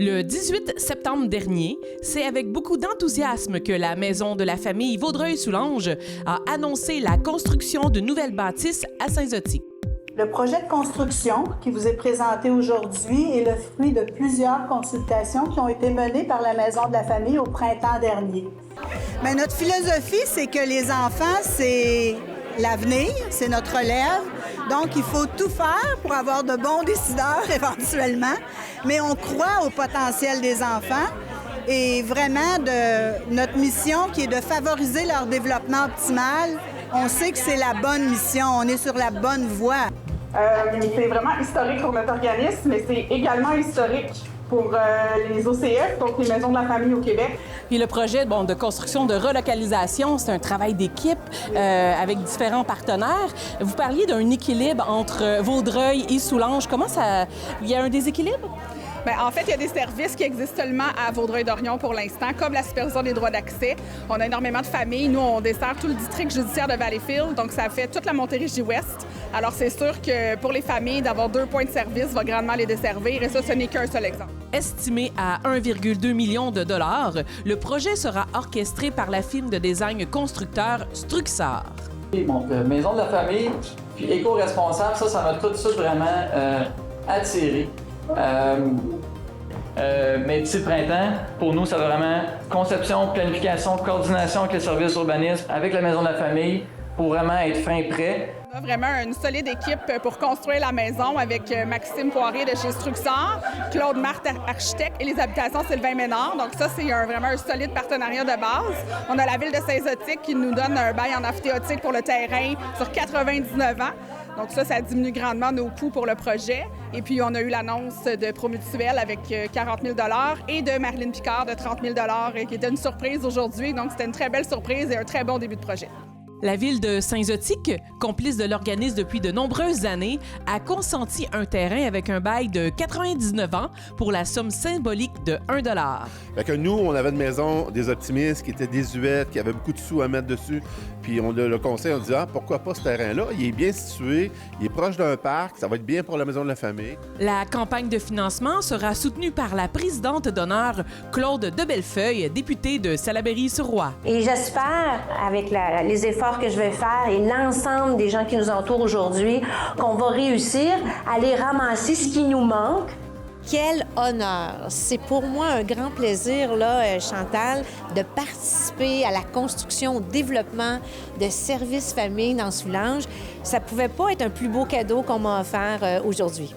Le 18 septembre dernier, c'est avec beaucoup d'enthousiasme que la Maison de la famille Vaudreuil-Soulanges a annoncé la construction de nouvelles bâtisses à Saint-Zotique. Le projet de construction qui vous est présenté aujourd'hui est le fruit de plusieurs consultations qui ont été menées par la Maison de la famille au printemps dernier. Bien, notre philosophie, c'est que les enfants, c'est l'avenir, c'est notre relève. Donc, il faut tout faire pour avoir de bons décideurs éventuellement. Mais on croit au potentiel des enfants et vraiment de notre mission qui est de favoriser leur développement optimal. On sait que c'est la bonne mission, on est sur la bonne voie. C'est vraiment historique pour notre organisme, mais c'est également historique pour les OCF, donc les Maisons de la famille au Québec. Puis le projet de construction de relocalisation, c'est un travail d'équipe avec différents partenaires. Vous parliez d'un équilibre entre Vaudreuil et Soulanges. Comment ça... Il y a un déséquilibre? Bien, en fait, il y a des services qui existent seulement à Vaudreuil-Dorion pour l'instant, comme la supervision des droits d'accès. On a énormément de familles. Nous, on dessert tout le district judiciaire de Valleyfield, donc ça fait toute la Montérégie-Ouest. Alors, c'est sûr que pour les familles, d'avoir 2 points de service va grandement les desservir, et ça, ce n'est qu'un seul exemple. Estimé à 1,2 million de dollars, le projet sera orchestré par la firme de design constructeur Struxar. Donc, Maison de la famille, puis éco-responsable, ça m'a tout de suite vraiment attiré. Métier de printemps, pour nous, ça va vraiment conception, planification, coordination avec les services d'urbanisme, avec la Maison de la famille, pour vraiment être fin prêt. On a vraiment une solide équipe pour construire la maison avec Maxime Poirier de chez Struxar, Claude Marthe, architecte, et les habitations Sylvain Ménard. Donc ça, c'est vraiment un solide partenariat de base. On a la ville de Saint-Zotique qui nous donne un bail en amphithéotique pour le terrain sur 99 ans. Donc ça diminue grandement nos coûts pour le projet. Et puis, on a eu l'annonce de Promutuel avec 40 000 et de Marilyn Picard de 30 000 qui était une surprise aujourd'hui. Donc, c'était une très belle surprise et un très bon début de projet. La ville de Saint-Zotique, complice de l'organisme depuis de nombreuses années, a consenti un terrain avec un bail de 99 ans pour la somme symbolique de 1 $. Fait que nous, on avait une maison des optimistes qui était désuète, qui avait beaucoup de sous à mettre dessus. Puis on a le conseil, on dit pourquoi pas ce terrain-là? Il est bien situé, il est proche d'un parc, ça va être bien pour la maison de la famille. La campagne de financement sera soutenue par la présidente d'honneur Claude de Bellefeuille, députée de Salaberry-sur-Roi. Et j'espère, avec les efforts que je vais faire et l'ensemble des gens qui nous entourent aujourd'hui, qu'on va réussir à aller ramasser ce qui nous manque. Quel honneur! C'est pour moi un grand plaisir, là, Chantal, de participer à la construction, au développement de services famille dans Soulanges. Ça pouvait pas être un plus beau cadeau qu'on m'a offert aujourd'hui.